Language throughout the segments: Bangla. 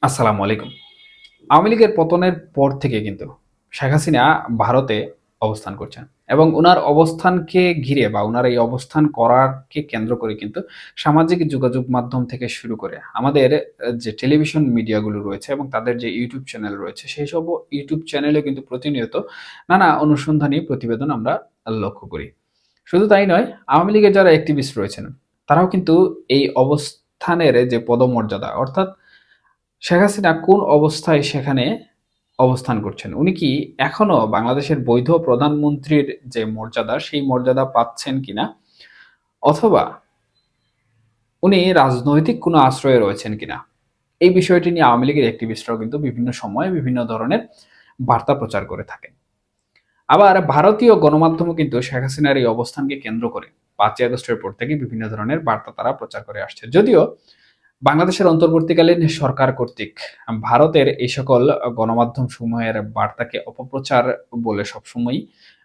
আসসালামু আলাইকুম। আওয়ামী লীগের পতনের পর থেকে কিন্তু শেখ হাসিনা ভারতে অবস্থান করছেন এবং উনার অবস্থানকে ঘিরে বা উনার এই অবস্থান করারকে কেন্দ্র করে কিন্তু সামাজিক যোগাযোগ মাধ্যম থেকে শুরু করে আমাদের যে টেলিভিশন মিডিয়াগুলো রয়েছে এবং তাদের যে ইউটিউব চ্যানেল রয়েছে সেই সব ইউটিউব চ্যানেলে কিন্তু প্রতিনিয়ত নানা অনুসন্ধানী প্রতিবেদন আমরা লক্ষ্য করি। শুধু তাই নয়, আওয়ামী লীগের যারা অ্যাক্টিভিস্ট রয়েছেন তারাও কিন্তু এই অবস্থানের যে পদমর্যাদা অর্থাৎ শেখ হাসিনা কোন অবস্থায় সেখানে অবস্থান করছেন? উনি কি এখনো বাংলাদেশের বৈধ প্রধানমন্ত্রীর যে মর্যাদা, সেই মর্যাদা পাচ্ছেন কিনা? অথবা উনি রাজনৈতিক কোনো আশ্রয়ে রয়েছেন কিনা? এই বিষয়টি নিয়ে আওয়ামী লীগের অ্যাক্টিভিস্টরাও কিন্তু বিভিন্ন সময়ে বিভিন্ন ধরনের বার্তা প্রচার করে থাকেন। আবার ভারতীয় গণমাধ্যমও কিন্তু শেখ হাসিনার এই অবস্থানকে কেন্দ্র করে ৫ই আগস্টের পর থেকে বিভিন্ন ধরনের বার্তা তারা প্রচার করে আসছে। যদিও বাংলাদেশের অন্তর্বর্তীকালীন সরকার কর্তৃক ভারতের এই সকল গণমাধ্যম সমূহের বার্তাকে অপপ্রচার বলে সবসময়ই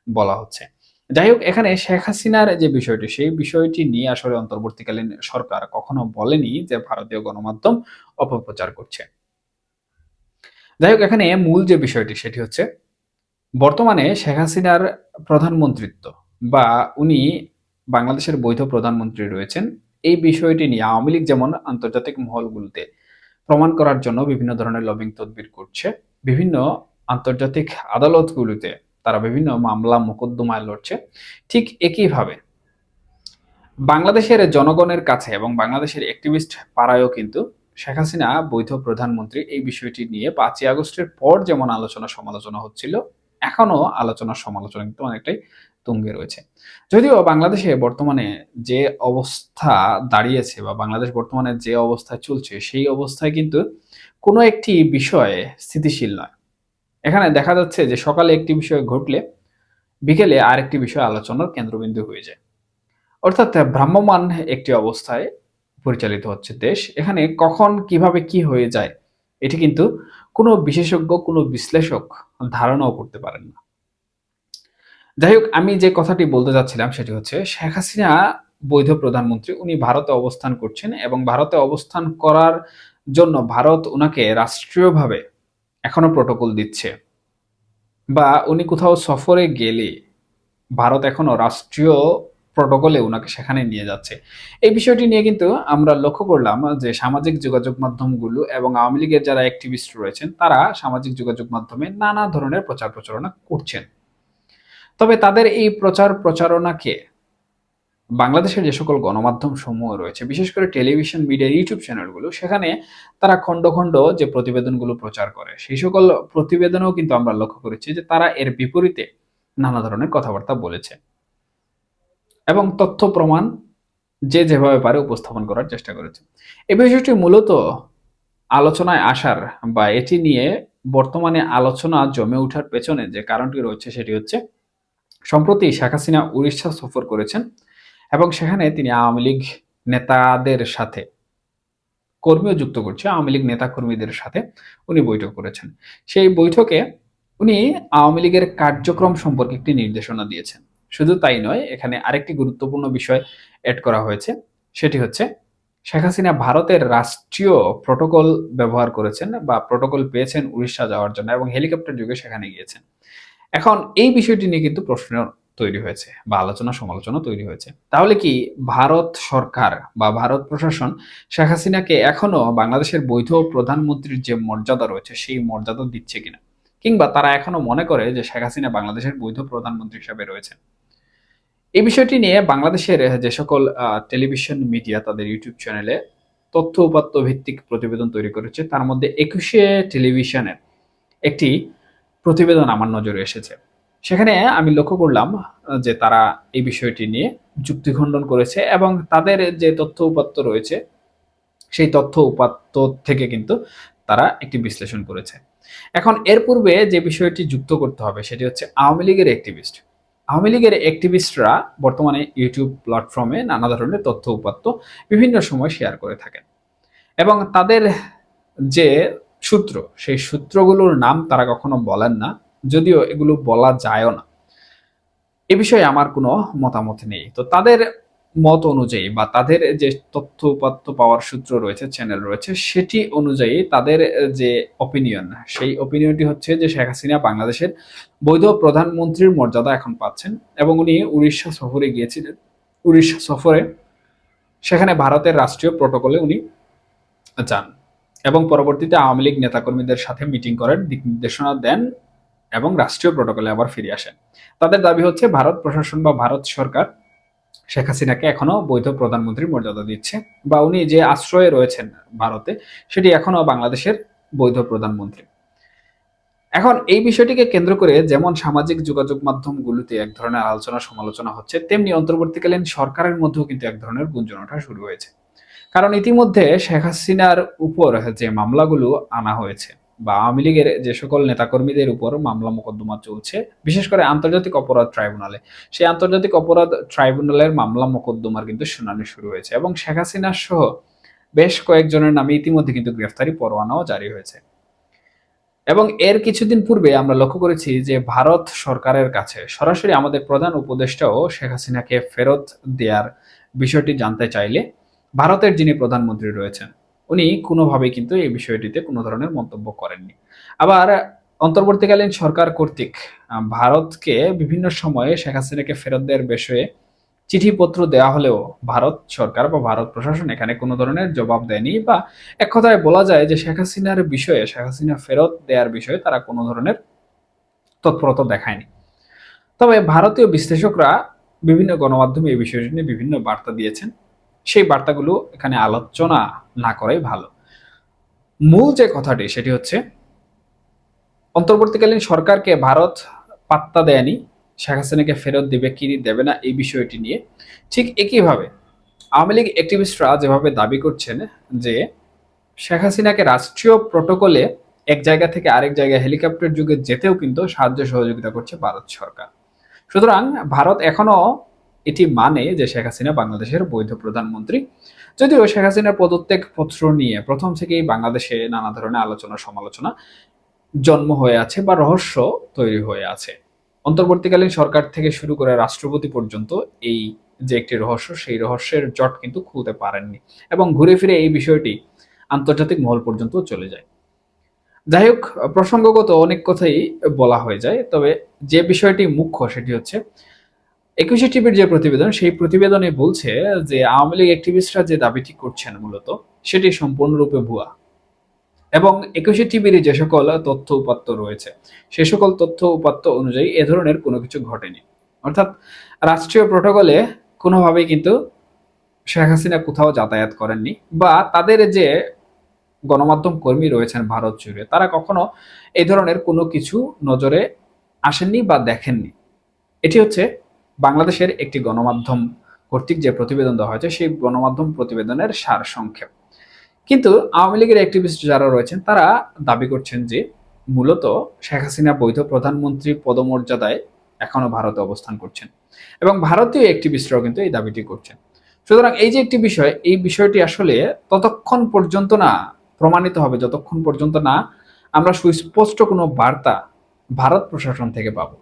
বলা হচ্ছে। যাই হোক, এখানে শেখ হাসিনার যে বিষয়টি সেই বিষয়টি নিয়ে আসলে অন্তর্বর্তীকালীন সরকার কখনো বলেনি যে ভারতীয় গণমাধ্যম অপপ্রচার করছে। যাই হোক, এখানে মূল যে বিষয়টি সেটি হচ্ছে বর্তমানে শেখ হাসিনার প্রধানমন্ত্রিত্ব বা উনি বাংলাদেশের বৈধ প্রধানমন্ত্রী রয়েছেন, এই বিষয়টি নিয়ে আওয়ামী লীগ যেমন আন্তর্জাতিক মহলগুলোতে প্রমাণ করার জন্য বিভিন্ন ধরনের লবিং তদবির করছে, বিভিন্ন আন্তর্জাতিক আদালতগুলোতে তারা বিভিন্ন মামলা মোকদ্দমায় লড়ছে, ঠিক একইভাবে বাংলাদেশের জনগণের কাছে এবং বাংলাদেশের অ্যাক্টিভিস্ট পাড়ায়ও কিন্তু শেখ হাসিনা বৈধ প্রধানমন্ত্রী এই বিষয়টি নিয়ে ৫ই আগস্টের পর যেমন আলোচনা সমালোচনা হচ্ছিল, এখনো আলোচনা সমালোচনা কিন্তু অনেকটাই তুঙ্গে রয়েছে। যদিও বাংলাদেশে বর্তমানে যে অবস্থা দাঁড়িয়েছে বা বাংলাদেশ বর্তমানে যে অবস্থায় চলছে সেই অবস্থায় কিন্তু কোনো একটি বিষয়ে স্থিতিশীল নয়। এখানে দেখা যাচ্ছে যে সকালে একটি বিষয় ঘটলে বিকেলে আরেকটি বিষয় আলোচনার কেন্দ্রবিন্দু হয়ে যায়। অর্থাৎ ভ্রাম্যমান একটি অবস্থায় পরিচালিত হচ্ছে দেশ। এখানে কখন কিভাবে কি হয়ে যায় এটি কিন্তু কোনো বিশেষজ্ঞ, কোনো বিশ্লেষক ধারণাও করতে পারেন না। যাই হোক, আমি যে কথাটি বলতে চাচ্ছিলাম সেটি হচ্ছে শেখ হাসিনা বৈধ প্রধানমন্ত্রী। উনি ভারতে অবস্থান করছেন এবং ভারতে অবস্থান করার জন্য ভারত উনাকে রাষ্ট্রীয়ভাবে এখনো প্রটোকল দিচ্ছে বা উনি কোথাও সফরে গেলে ভারত এখনো রাষ্ট্রীয় প্রটোকলে উনাকে সেখানে নিয়ে যাচ্ছে। এই বিষয়টি নিয়ে কিন্তু আমরা লক্ষ্য করলাম যে সামাজিক যোগাযোগ মাধ্যমগুলো এবং আওয়ামী লীগের যারা অ্যাক্টিভিস্ট রয়েছেন তারা সামাজিক যোগাযোগ মাধ্যমে নানা ধরনের প্রচার প্রচারণা করছেন। তবে তাদের এই প্রচার প্রচারণাকে বাংলাদেশের যে সকল গণমাধ্যম সমূহ রয়েছে, বিশেষ করে টেলিভিশন মিডিয়া ইউটিউব চ্যানেলগুলো, সেখানে তারা খণ্ড খণ্ড যে প্রতিবেদনগুলো প্রচার করে সেই সকল প্রতিবেদনেও কিন্তু আমরা লক্ষ্য করেছি যে তারা এর বিপরীতে নানা ধরনের কথাবার্তা বলেছে এবং তথ্য প্রমাণ যে যেভাবে পারে উপস্থাপন করার চেষ্টা করেছে। এই বিষয়টি মূলত আলোচনায় আসার বা এটি নিয়ে বর্তমানে আলোচনা জমে ওঠার পেছনে যে কারণটি রয়েছে সেটি হচ্ছে সম্প্রতি শেখ হাসিনা উড়িষ্যা সফর করেছেন এবং সেখানে তিনি আওয়ামী লীগ নেতাদের সাথে কর্মীও যুক্ত করছে, আওয়ামী লীগ নেতা কর্মীদের সাথে উনি বৈঠক করেছেন। সেই বৈঠকে উনি আওয়ামী লীগের কার্যক্রম সম্পর্কে একটি নির্দেশনা দিয়েছেন। শুধু তাই নয়, এখানে আরেকটি গুরুত্বপূর্ণ বিষয় এড করা হয়েছে, সেটি হচ্ছে শেখ হাসিনা ভারতের রাষ্ট্রীয় প্রটোকল ব্যবহার করেছেন বা প্রটোকল পেয়েছেন উড়িষ্যা যাওয়ার জন্য এবং হেলিকপ্টার যোগে সেখানে গিয়েছেন। এখন এই বিষয়টি নিয়ে কিন্তু প্রশ্ন তৈরি হয়েছে বা আলোচনা সমালোচনা তৈরি হয়েছে। তাহলে কি ভারত সরকার বা ভারত প্রশাসন শেখ হাসিনাকে এখনো বাংলাদেশের বৈধ প্রধানমন্ত্রীর যে মর্যাদা রয়েছে সেই মর্যাদা দিচ্ছে কিনা? কিংবা তারা এখনো মনে করে যে শেখ হাসিনা বাংলাদেশের বৈধ প্রধানমন্ত্রী হিসেবে রয়েছেন? এই বিষয়টি নিয়ে বাংলাদেশের যে সকল টেলিভিশন মিডিয়া তাদের ইউটিউব চ্যানেলে তথ্য উপাত্ত ভিত্তিক প্রতিবেদন তৈরি করেছে। তার মধ্যে ২১শে টেলিভিশনের একটি প্রতিবেদন আমার নজরে এসেছে। সেখানে আমি লক্ষ্য করলাম যে তারা এই বিষয়টি নিয়ে যুক্তি খণ্ডন করেছে এবং তাদের যে তথ্য উপাত্ত রয়েছে সেই তথ্য উপাত্ত থেকে কিন্তু তারা একটি বিশ্লেষণ করেছে। এখন এর পূর্বে যে বিষয়টি যুক্ত করতে হবে সেটি হচ্ছে আওয়ামী লীগের অ্যাক্টিভিস্ট। আওয়ামী লীগের অ্যাক্টিভিস্টরা বর্তমানে ইউটিউব প্ল্যাটফর্মে নানা ধরনের তথ্য উপাত্ত বিভিন্ন সময় শেয়ার করে থাকেন এবং তাদের যে সূত্র সেই সূত্রগুলোর নাম তারা কখনো বলেন না, যদিও এগুলো বলা যায়ও না। এ বিষয়ে আমার কোনো মতামত নেই। তো তাদের মত অনুযায়ী বা তাদের যে তথ্য উপাত্ত পাওয়ার সূত্র রয়েছে, চ্যানেল রয়েছে, সেটি অনুযায়ী তাদের যে অপিনিয়ন, সেই অপিনিয়নটি হচ্ছে যে শেখ হাসিনা বাংলাদেশের বৈধ প্রধানমন্ত্রীর মর্যাদা এখন পাচ্ছেন এবং উনি উড়িষ্যা সফরে গিয়েছিলেন। উড়িষ্যা সফরে সেখানে ভারতের রাষ্ট্রীয় প্রটোকলে উনি যান এবং পরবর্তীতে আওয়ামী লীগ নেতাকর্মীদের সাথে মিটিং করেন, দিক নির্দেশনা দেন এবং রাষ্ট্রীয় প্রটোকলে আবার ফিরে আসেন। তাদের দাবি হচ্ছে ভারত প্রশাসন বা ভারত সরকার শেখ হাসিনাকে এখনো বৈধ প্রধানমন্ত্রীর মর্যাদা দিচ্ছে বা উনি যে আশ্রয়ে রয়েছেন ভারতে, সেটি এখনো বাংলাদেশের বৈধ প্রধানমন্ত্রী। এখন এই বিষয়টিকে কেন্দ্র করে যেমন সামাজিক যোগাযোগ মাধ্যমগুলোতে এক ধরনের আলোচনা সমালোচনা হচ্ছে, তেমনি অন্তর্বর্তীকালীন সরকারের মধ্যেও কিন্তু এক ধরনের গুঞ্জন ওঠা শুরু হয়েছে। কারণ ইতিমধ্যে শেখ হাসিনার উপর যে মামলাগুলো আনা হয়েছে বা আওয়ামী লীগের যে সকল নেতাকর্মীদের উপর মামলা মোকদ্দমা চলছে, বিশেষ করে আন্তর্জাতিক অপরাধ ট্রাইব্যুনালে, সেই আন্তর্জাতিক অপরাধ ট্রাইব্যুনালের মামলা মোকদ্দমার কিন্তু শুনানি শুরু হয়েছে এবং শেখ হাসিনা সহ বেশ কয়েকজনের নামে ইতিমধ্যে কিন্তু গ্রেফতারি পরোয়ানাও জারি হয়েছে। এবং এর কিছুদিন পূর্বে আমরা লক্ষ্য করেছি যে ভারত সরকারের কাছে সরাসরি আমাদের প্রধান উপদেষ্টাও শেখ হাসিনাকে ফেরত দেওয়ার বিষয়টি জানতে চাইলে ভারতের যিনি প্রধানমন্ত্রী রয়েছেন উনি কোনোভাবেই কিন্তু এই বিষয়টিতে কোনো ধরনের মন্তব্য করেননি। আবার অন্তর্বর্তীকালীন সরকার কর্তৃক ভারতকে বিভিন্ন সময়ে শেখ হাসিনাকে ফেরত দেওয়ার বিষয়ে চিঠিপত্র দেওয়া হলেও ভারত সরকার বা ভারত প্রশাসন এখানে কোনো ধরনের জবাব দেয়নি বা এক কথায় বলা যায় যে শেখ হাসিনার বিষয়ে, শেখ হাসিনা ফেরত দেওয়ার বিষয়ে তারা কোনো ধরনের তৎপরতা দেখায়নি। তবে ভারতীয় বিশ্লেষকরা বিভিন্ন গণমাধ্যমে এই বিষয়টি নিয়ে বিভিন্ন বার্তা দিয়েছেন, সেই বার্তাগুলো এখানে আলোচনা না করাই ভালো। মূল যে কথাটি সেটি হচ্ছে অন্তর্বর্তীকালীন সরকারকে ভারত পাত্তা দেয়নি শেখ হাসিনাকে ফেরত দিবে কি দেবে না এই বিষয়টি নিয়ে। ঠিক একইভাবে আওয়ামী লীগ অ্যাক্টিভিস্টরা যেভাবে দাবি করছেন যে শেখ হাসিনাকে রাষ্ট্রীয় প্রটোকলে এক জায়গা থেকে আরেক জায়গায় হেলিকপ্টার যুগে যেতেও কিন্তু সাহায্য সহযোগিতা করছে ভারত সরকার। সুতরাং ভারত এখনো এটি মানে যে শেখ হাসিনা বাংলাদেশের বৈধ প্রধানমন্ত্রী, যদিও শেখ হাসিনার পদত্যাগ পত্র নিয়ে প্রথম থেকেই বাংলাদেশে নানা ধরনের আলোচনা সমালোচনা জন্ম হয়ে আছে বা রহস্য তৈরি হয়ে আছে। অন্তর্বর্তীকালীন সরকার থেকে শুরু করে রাষ্ট্রপতি পর্যন্ত এই যে একটি রহস্য, সেই রহস্যের জট কিন্তু খুলতে পারেননি এবং ঘুরে ফিরে এই বিষয়টি আন্তর্জাতিক মহল পর্যন্ত চলে যায়। যাই হোক, প্রসঙ্গগত অনেক কথাই বলা হয়ে যায়, তবে যে বিষয়টি মুখ্য সেটি হচ্ছে 21 টিভির যে প্রতিবেদন, সেই প্রতিবেদনে বলছে যে আওয়ামী লীগ অ্যাক্টিভিস্টরা যে দাবিটি করছেন মূলত সেটি সম্পূর্ণরূপে ভুয়া এবং 21 টিভির যে সকল তথ্য উপাত্ত রয়েছে সে সকল তথ্য উপাত্ত অনুযায়ী এ ধরনের কোনো কিছু ঘটেনি। অর্থাৎ রাষ্ট্রীয় প্রটোকলে কোনোভাবেই কিন্তু শেখ হাসিনা কোথাও যাতায়াত করেননি বা তাদের যে গণমাধ্যম কর্মী রয়েছেন ভারত জুড়ে তারা কখনো এই ধরনের কোনো কিছু নজরে আসেননি বা দেখেননি। এটি হচ্ছে বাংলাদেশের একটি গণমাধ্যম কর্তৃক যে প্রতিবেদন দেওয়া হয়েছে সেই গণমাধ্যম প্রতিবেদনের সার সংক্ষেপ। কিন্তু আওয়ামী লীগের অ্যাক্টিভিস্ট যারা রয়েছেন তারা দাবি করছেন যে মূলত শেখ হাসিনা বৈধ প্রধানমন্ত্রী পদমর্যাদায় এখনো ভারতে অবস্থান করছেন এবং ভারতীয় অ্যাক্টিভিস্টরাও কিন্তু এই দাবিটি করছেন। সুতরাং এই যে একটি বিষয়, এই বিষয়টি আসলে ততক্ষণ পর্যন্ত না প্রমাণিত হবে যতক্ষণ পর্যন্ত না আমরা সুস্পষ্ট কোনো বার্তা ভারত প্রশাসন থেকে পাবো।